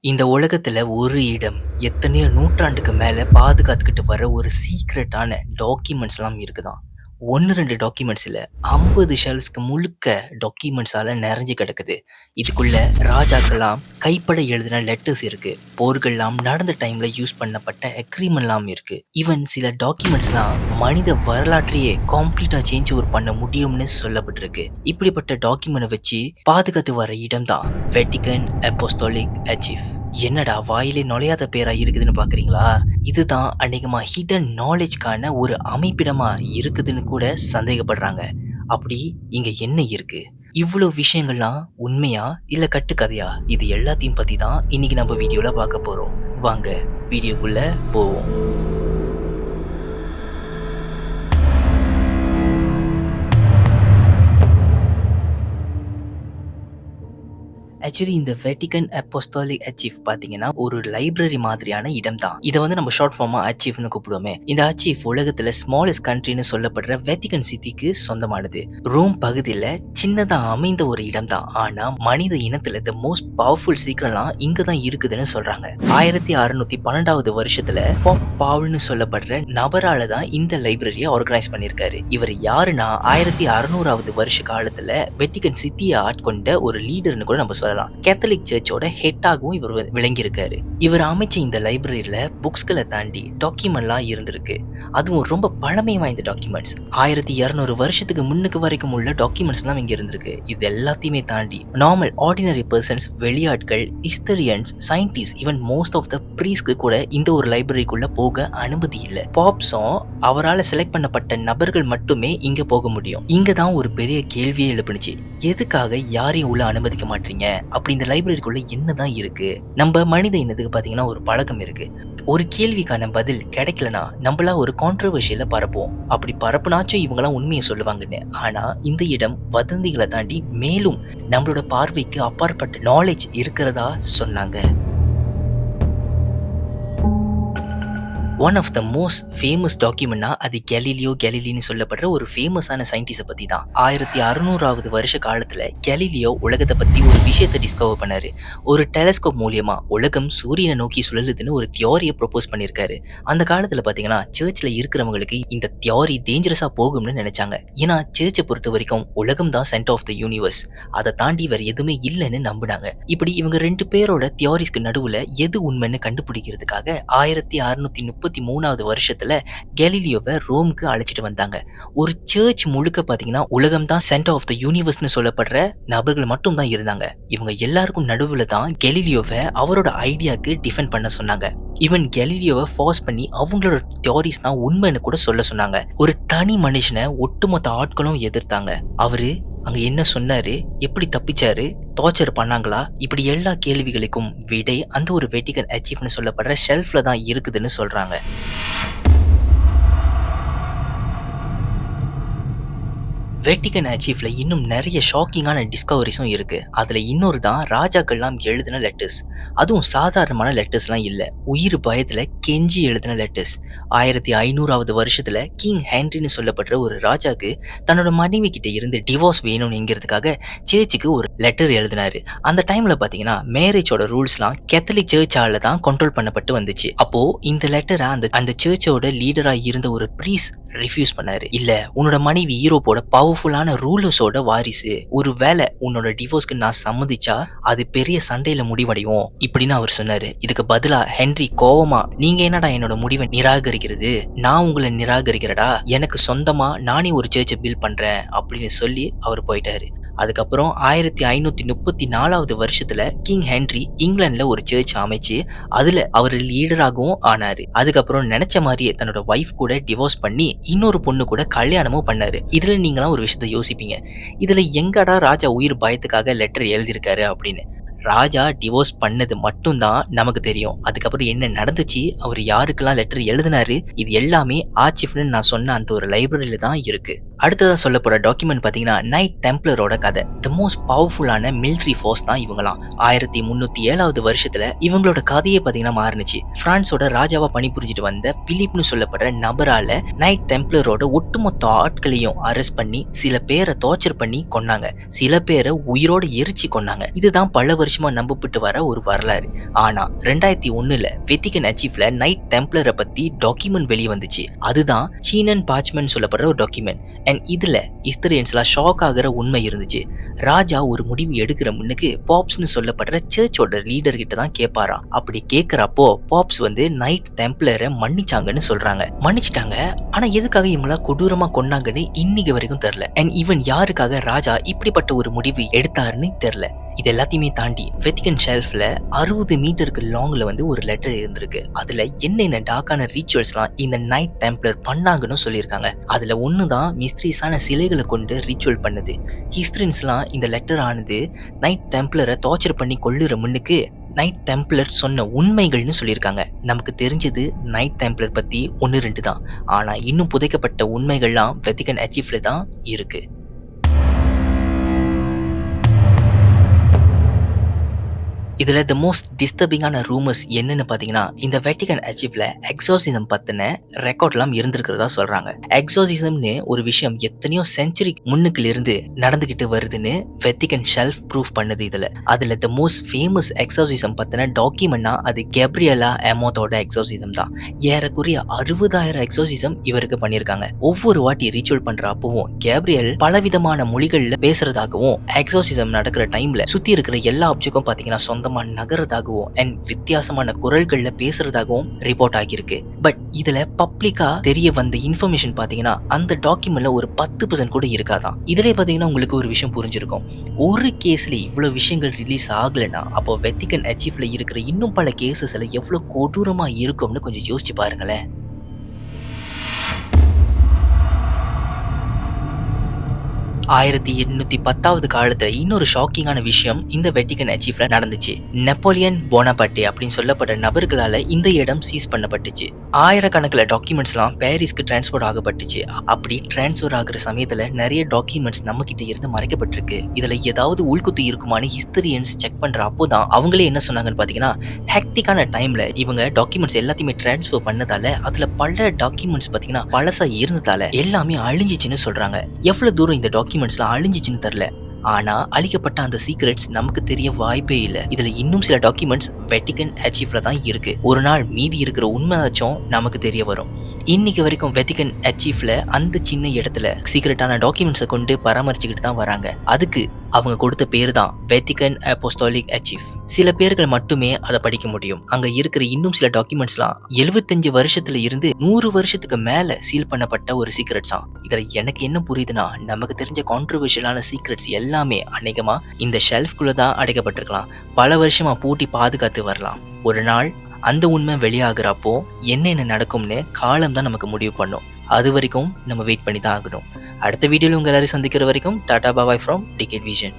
இந்த உலகத்துல ஒரு இடம் எத்தனையோ நூற்றாண்டுக்கு மேல பாதுகாத்துக்கிட்டு வர ஒரு சீக்ரெட்டான டாக்குமெண்ட்ஸ்லாம் இருக்குதாம். 1, 2 டாக்குமெண்ட்ஸ் இல்ல. 50 ஷெல்ஃப்ஸ்க்கு முழுக்க டாக்குமெண்ட்ஸால நிறைஞ்சு கிடக்குது. இதுக்குள்ள ராஜாக்கெல்லாம் கைப்பட எழுதின லெட்டர்ஸ் இருக்கு. போர்கள்லாம் நடந்த டைம்ல யூஸ் பண்ணப்பட்ட அக்ரிமெண்ட்லாம் இருக்கு. ஈவன் சில டாக்குமெண்ட்ஸ்லாம் மனித வரலாற்றையே கம்ப்ளீட்டா சேஞ்ச் ஓவர் பண்ண முடியும்னு சொல்லப்பட்டிருக்கு. இப்படிப்பட்ட டாக்குமெண்ட் வச்சு பாதுகாத்து வர இடம் தான் வெட்டிகன் அப்போஸ்தோலிக் ஆர்ச்சிவ். என்னடா வாயிலே நுழையாத பேரா இருக்குதுன்னு பாக்குறீங்களா? இதுதான் அநேகமா ஹிடன் நாலேஜ்க்கான ஒரு அமைப்பிடமா இருக்குதுன்னு கூட சந்தேகப்படுறாங்க. அப்படி இங்க என்ன இருக்கு? இவ்வளவு விஷயங்கள்லாம் உண்மையா இல்ல கட்டுக்கதையா? இது எல்லாத்தையும் பத்தி தான் இன்னைக்கு நம்ம வீடியோல பார்க்க போறோம். வாங்க வீடியோக்குள்ள போவோம். ஆக்சுவலி இந்த வெட்டிகன் அப்போஸ்தோலிக் ஆர்ச்சிவ் பாத்தீங்கன்னா ஒரு லைப்ரரி மாதிரியான இடம் தான். இதை வந்து நம்ம ஷார்ட் ஃபார்மா ஆர்ச்சிவ்னு கூப்பிடுவோமே. இந்த ஆர்ச்சிவ் உலகத்துல ஸ்மாலஸ்ட் கண்ட்ரின்னு சொல்லப்படுற வெட்டிகன் சிட்டிக்கு சொந்தமானது. ரோம் பகுதியில சின்னதா அமைந்த ஒரு இடம் தான். ஆனா மனித இனத்துல த மோஸ்ட் பவர்ஃபுல் சீக்கிரம்லாம் இங்க தான் இருக்குதுன்னு சொல்றாங்க. 1612 வருஷத்துல பாப் பாவ்ல்னு சொல்லப்படுற நபரால தான் இந்த லைப்ரரியை ஆர்கனைஸ் பண்ணிருக்காரு. இவர் யாருன்னா 1600வது வருஷ காலத்துல வெட்டிகன் சிட்டியை ஆட்கொண்ட ஒரு லீடர்னு கூட நம்ம சொல்லலாம். கேத்தலிக் சர்ச்சோட ஹெட்டாகவும் இவர் விளங்கி இருக்காரு. இவர் அமைச்ச இந்த லைப்ரரியில புக்ஸ்களை தாண்டி டாக்குமெண்ட்லாம் இருந்திருக்கு. அதுவும் ரொம்ப பழமை வாய்ந்த டாக்குமெண்ட்ஸ். 1200 வருஷத்துக்கு முன்னுக்கு வரைக்கும் உள்ள டாக்குமெண்ட்ஸ் எல்லாம் இங்க இருந்திருக்கு. இது எல்லாத்தையுமே தாண்டி நார்மல் ஆர்டினரி பர்சன்ஸ், வெளியாட்கள், historians, scientist, even most of the ப்ரீஸ்க்கு கூட இந்த ஒரு லைப்ரரிக்குள்ள போக அனுமதி இல்லை. பாப்ஸும் அவரால் செலக்ட் பண்ணப்பட்ட நபர்கள் மட்டுமே இங்க போக முடியும். இங்க தான் ஒரு பெரிய கேள்வியே எழுப்புனுச்சு. எதுக்காக யாரையும் உள்ள அனுமதிக்க மாட்டீங்க? அப்படி இந்த லைப்ரரிக்குள்ள என்னதான் இருக்கு? நம்ம மனித இனத்துக்கு பாத்தீங்கன்னா ஒரு பழக்கம் இருக்கு. ஒரு கேள்விக்கான பதில் கிடைக்கலனா நம்மளா ஒரு கான்ட்ரோவர்ஷியல பரப்போம். அப்படி பரப்புனாச்சும் இவங்கெல்லாம் உண்மையை சொல்லுவாங்கன்னு. ஆனா இந்த இடம் வதந்திகளை தாண்டி மேலும் நம்மளோட பார்வைக்கு அப்பாற்பட்ட நாலேஜ் இருக்கிறதா சொன்னாங்க. One of the most famous டாக்குமெண்ட்னா அது கேலிலியோன்னு சொல்லப்படுற ஒரு ஃபேமஸான சயின்டிஸ்ட பத்தி தான். 1600வது வருஷ காலத்துல கேலிலியோ உலகத்தை பத்தி ஒரு விஷயத்தை டிஸ்கவர் பண்ணாரு. ஒரு டெலஸ்கோப் மூலியமா உலகம் சூரியனை நோக்கி சுழலுதுன்னு ஒரு தியோரியை ப்ரொபோஸ் பண்ணியிருக்காரு. அந்த காலத்துல பாத்தீங்கன்னா சர்ச்ல இருக்கிறவங்களுக்கு இந்த தியோரி டேஞ்சரஸா போகும்னு நினைச்சாங்க. ஏன்னா சர்ச்சை பொறுத்த வரைக்கும் உலகம் தான் சென்டர் ஆஃப் த யூனிவர்ஸ். அதை தாண்டி வேற எதுவுமே இல்லைன்னு நம்பினாங்க. இப்படி இவங்க ரெண்டு பேரோட தியோரிஸ்க்கு நடுவுல எது உண்மைன்னு கண்டுபிடிக்கிறதுக்காக 1633வது வருஷத்துல கேலிலியோவை ரோமுக்கு அழைச்சிட்டு வந்தாங்க. ஒரு சர்ச் முழுக்க பாத்தீங்கன்னா உலகம் தான் சென்டர் ஆஃப் த யூனிவர்ஸ்னு சொல்லப்படுற நபர்கள் மட்டும் தான் இருந்தாங்க. இவங்க எல்லாருக்கும் நடுவுல தான் கேலிலியோவை அவரோட ஐடியாக்கு டிஃபெண்ட் பண்ண சொன்னாங்க. ஈவன் கேலிலியோவை ஃபோர்ஸ் பண்ணி அவங்களோட தியோரிஸ் தான் உண்மைன்னு கூட சொல்ல சொன்னாங்க. ஒரு தனி மனுஷனை ஒட்டுமொத்த ஆட்களும் எதிர்த்தாங்க. அவரு அங்க என்ன சொன்னாரு, எப்படி தப்பிச்சாரு, டார்ச்சர் பண்ணாங்களா, இப்படி எல்லா கேள்விகளுக்கும் விடை அந்த ஒரு வெட்டிகன் ஆர்ச்சிவ்னு சொல்லப்படுற ஷெல்ஃப்ல தான் இருக்குதுன்னு சொல்றாங்க. வெட்டிகன் ஆர்ச்சிவ்ல இன்னும் நிறைய ஷாக்கிங்கான டிஸ்கவரிஸும் இருக்கு. அதுல இன்னொரு தான் ராஜாக்கள்லாம் எழுதின லெட்டர்ஸ். அதுவும் சாதாரணமான லெட்டர்ஸ்லாம் இல்ல, உயிர் பயத்துல கெஞ்சி எழுதின லெட்டர்ஸ். 1500வது வருஷத்துல கிங் ஹென்ரின்னு சொல்லப்படுற ஒரு ராஜாக்கு தன்னோட மனைவி கிட்ட இருந்து டிவோர்ஸ் வேணும்ங்கிறதுக்காக சர்ச்சுக்கு ஒரு லெட்டர் எழுதினாரு. அந்த டைம்ல பாத்தீங்கன்னா மேரேஜோட ரூல்ஸ்லாம் கேத்தலிக் சர்ச்சால தான் கண்ட்ரோல் பண்ணப்பட்டு வந்துச்சு. அப்போ இந்த லெட்டரை அந்த சர்ச்சோட லீடரா இருந்த ஒரு ப்ரீஸ்ட் ரிஃப்யூஸ் பண்ணாரு. இல்ல, உன்னோட மனைவி யூரோப்போட பவர்ஃபுல்லான ரூலர்ஸோட வாரிசு, ஒரு வேளை உன்னோட டிவோர்ஸ்க்கு நான் சம்மதிச்சா அது பெரிய சண்டையில முடிவடையும் இப்படின்னு அவர் சொன்னாரு. இதுக்கு பதிலா ஹென்றி கோவமா, நீங்க என்னடா என்னோட முடிவை நிராகரிக்கிறது, நான் உங்களை நிராகரிக்கிறடா, எனக்கு சொந்தமா நானே ஒரு சர்ச்சை பில்ட் பண்றேன் அப்படின்னு சொல்லி அவர் போயிட்டாரு. அதுக்கப்புறம் 1534வது வருஷத்துல கிங் ஹென்றி இங்கிலாந்துல ஒரு சர்ச் அமைச்சு அதுல அவர் லீடராகவும் ஆனாரு. அதுக்கப்புறம் நினைச்ச மாதிரியே தன்னோட வைஃப் கூட டிவோர்ஸ் பண்ணி இன்னொரு பொண்ணு கூட கல்யாணமும் பண்ணாரு. இதுல நீங்களாம் ஒரு விஷயத்த யோசிப்பீங்க, இதுல எங்கடா ராஜா உயிர் பயத்துக்காக லெட்டர் எழுதியிருக்காரு அப்படின்னு. ராஜா டிவோர்ஸ் பண்ணது மட்டும்தான் நமக்கு தெரியும். அதுக்கப்புறம் என்ன நடந்துச்சு, அவர் யாருக்கெல்லாம் லெட்டர் எழுதினாரு, இது எல்லாமே ஆர்ச்சிவ்னு நான் சொன்ன அந்த ஒரு லைப்ரரியில தான் இருக்கு. அடுத்ததா சொல்ல போற டாக்குமெண்ட் பாத்தீங்கன்னா நைட் டெம்ப்ளரோட கதை. தி மோஸ்ட் பவர்ஃபுல்லான மிலிட்டரி ஃபோர்ஸ் தான் இவங்களாம். 1307வது வருஷத்துல இவங்களோட கதையை பாத்தீங்கன்னா மாறுனுச்சு. பிரான்ஸோட ராஜாவா பணிபுரிஞ்சிட்டு வந்த பிலிப்னு சொல்லப்படுற நபரால நைட் டெம்ப்ளரோட ஒட்டுமொத்த ஆட்களையும் அரெஸ்ட் பண்ணி சில பேரை டார்ச்சர் பண்ணி கொன்னாங்க. சில பேரை உயிரோட எரிச்சு கொன்னாங்க. இதுதான் பல வருஷமா நம்பப்பட்டு வர ஒரு வரலாறு. ஆனா 2001ல வெட்டிகன் அச்சீவ்ல நைட் டெம்ப்ளரை பத்தி டாக்குமெண்ட் வெளியே வந்துச்சு. அதுதான் சீனன் பாச்மெண்ட் சொல்லப்படுற ஒரு டாக்குமெண்ட். அண்ட் இதுல ஹிஸ்டரியன்ஸ்லாம் ஷாக் ஆகிற உண்மை இருந்துச்சு. ராஜா ஒரு முடிவு எடுக்கிற முன்னுக்கு பாப்ஸ்னு சொல்லப்படுற சர்ச்சோட லீடர் கிட்ட தான் கேட்பாரா. அப்படி கேட்கிறப்போ பாப்ஸ் வந்து நைட் டெம்ப்ளரை மன்னிச்சாங்கன்னு சொல்றாங்க. மன்னிச்சிட்டாங்க, ஆனா எதுக்காக இவங்கள கொடூரமா கொன்னாங்கன்னு இன்னைக்கு வரைக்கும் தெரியல. அண்ட் ஈவன் யாருக்காக ராஜா இப்படிப்பட்ட ஒரு முடிவு எடுத்தாருன்னு தெரியல. இது எல்லாத்தையுமே தாண்டி வெட்டிகன் ஷெல்ஃப்ல 60 மீட்டருக்கு லாங்ல வந்து ஒரு லெட்டர் இருந்திருக்கு. அதுல என்னென்ன டார்க்கான ரிச்சுவல்ஸ்லாம் இந்த நைட் டெம்ப்ளர் பண்ணாங்கன்னு சொல்லியிருக்காங்க. அதுல ஒண்ணுதான் மிஸ்ட்ரீஸான சிலைகளை கொண்டு ரிச்சுவல் பண்ணது. ஹிஸ்டரியன்ஸ்லாம் இந்த லெட்டர் ஆனது நைட் டெம்ப்ளரை டார்ச்சர் பண்ணி கொல்லுற முன்னுக்கு நைட் டெம்ப்ளர் சொன்ன உண்மைகள்னு சொல்லியிருக்காங்க. நமக்கு தெரிஞ்சது நைட் டெம்ப்ளர் பத்தி 1-2 தான். ஆனா இன்னும் புதைக்கப்பட்ட உண்மைகள்லாம் வெட்டிகன் அச்சீவ்ல தான் இருக்கு. இதுல தி மோஸ்ட் டிஸ்டர்பிங்கான ரூமர்ஸ் என்னன்னு பாத்தீங்கன்னா, இந்த வெட்டிகன் அச்சீவ்ல எக்ஸார்சிசம் பத்தின ரெக்கார்ட்லாம் இருந்திருக்கிறதா சொல்றாங்க. எக்ஸார்சிசம்னு ஒரு விஷயம் எத்தனையோ செஞ்சுரி முன்னுக்குல இருந்து நடந்துகிட்டு வருதுன்னு வெட்டிகன் ஷெல்ஃப் ப்ரூஃப் பண்ணுது. அதுல தி மோஸ்ட் ஃபேமஸ் எக்ஸார்சிசம் பத்தின டாக்குமெண்ட்னா அது கேப்ரியலா எமோத்தோட எக்ஸார்சிசம் தான். ஏறக்குறைய 60,000 எக்ஸார்சிசம் இவருக்கு பண்ணிருக்காங்க. ஒவ்வொரு வாட்டி ரிச்சுவல் பண்ற அப்பவும் கேப்ரியல் பலவிதமான மொழிகள்ல பேசுறதாகவும், எக்ஸார்சிசம் நடக்கிற டைம்ல சுத்தி இருக்கிற எல்லா ஆப்ஜெக்டும் பாத்தீங்கன்னா சொந்த நகரதாகவும் அண்ட் வித்தியாசமான குரல்கள்ல பேசுறதாகவும் ரிப்போர்ட் ஆகியிருக்கு. பட் இதுல பப்ளிக்கா தெரிய வந்த இன்ஃபர்மேஷன் பாத்தீங்கன்னா அந்த டாக்குமெண்ட்ல ஒரு 10% கூட இருக்காதான். இதுல பாத்தீங்கன்னா உங்களுக்கு ஒரு விஷயம் புரிஞ்சிருக்கும். ஒரு கேஸ்ல இவ்வளவு விஷயங்கள் ரிலீஸ் ஆகலைன்னா அப்போ வெட்டிகன் அச்சீவ்ல இருக்கிற இன்னும் பல கேசஸ்ல எவ்வளவு கொடூரமா இருக்கும்னு கொஞ்சம் யோசிச்சு பாருங்களேன். 1810வது காலத்துல இன்னொரு ஷாக்கிங்கான விஷயம் இந்த வெட்டிகன் அச்சீவ்ல நடந்துச்சு. நெப்போலியன் போனபார்ட்டே அப்படின்னு சொல்லப்பட்ட நபர்களால இந்த இடம் சீஸ் பண்ணப்பட்டுச்சு. ஆயிரக்கணக்கில் டாக்குமெண்ட்ஸ்லாம் பாரிஸ்க்கு டிரான்ஸ்போர்ட் ஆகப்பட்டுச்சு. அப்படி டிரான்ஸ்பர் ஆகுற சமயத்துல நிறைய டாக்குமெண்ட்ஸ் நம்ம கிட்ட இருந்து மறைக்கப்பட்டிருக்கு. இதுல ஏதாவது உள்குத்து இருக்குமான்னு ஹிஸ்டரியன்ஸ் செக் பண்ற அப்போதான் அவங்களே என்ன சொன்னாங்கன்னு பாத்தீங்கன்னா, ஹெக்டிக்கான டைம்ல இவங்க டாக்குமெண்ட்ஸ் எல்லாத்தையுமே டிரான்ஸ்பர் பண்ணதால அதுல பல டாக்குமெண்ட்ஸ் பாத்தீங்கன்னா பழசா இருந்ததால எல்லாமே அழிஞ்சிச்சுன்னு சொல்றாங்க. எவ்வளவு தூரம் இந்த டாக்குமெண்ட்ஸ்லாம் அழிஞ்சிச்சுன்னு தெரியல. ஆனா அழிக்கப்பட்ட அந்த சீக்ரெட்ஸ் நமக்கு தெரிய வாய்ப்பே இல்லை. இதுல இன்னும் சில டாக்குமெண்ட்ஸ் வெட்டிகன் அச்சீவ்ல தான் இருக்கு. ஒரு நாள் மீதி இருக்கிற உண்மையாச்சும் நமக்கு தெரிய வரும். இன்னைக்கு வரைக்கும் வெட்டிகன் அச்சீவ்ல அந்த சின்ன இடத்துல சீக்ரெட்டான டாக்குமெண்ட்ஸை கொண்டு பராமரிச்சுக்கிட்டு தான் வராங்க. அதுக்கு அவங்க கொடுத்த பேரு தான் வெட்டிகன் அப்போஸ்டாலிக் அச்சீவ். சில பேர்கள் மட்டுமே அதை படிக்க முடியும். அங்க இருக்கிற இன்னும் சில டாக்குமெண்ட்ஸ்லாம் 75 வருஷத்துல இருந்து 100 வருஷத்துக்கு மேல சீல் பண்ணப்பட்ட ஒரு சீக்ரெட்ஸ் தான். இதுல எனக்கு என்ன புரியுதுன்னா, நமக்கு தெரிஞ்ச கான்ட்ரோவர்ஷியலான சீக்ரெட்ஸ் எல்லாமே அநேகமா இந்த ஷெல்ஃப்குள்ள தான் அடைக்கப்பட்டிருக்கலாம். பல வருஷமா பூட்டி பாதுகாத்து வரலாம். ஒரு நாள் அந்த உண்மை வெளியாகிறப்போ என்னென்ன நடக்கும்னு காலம் தான் நமக்கு முடிவு பண்ணும். அது வரைக்கும் நம்ம வெயிட் பண்ணி தான் ஆகணும். அடுத்த வீடியோல உங்க எல்லாரும் சந்திக்கிற வரைக்கும் Tata bye from ticket vision.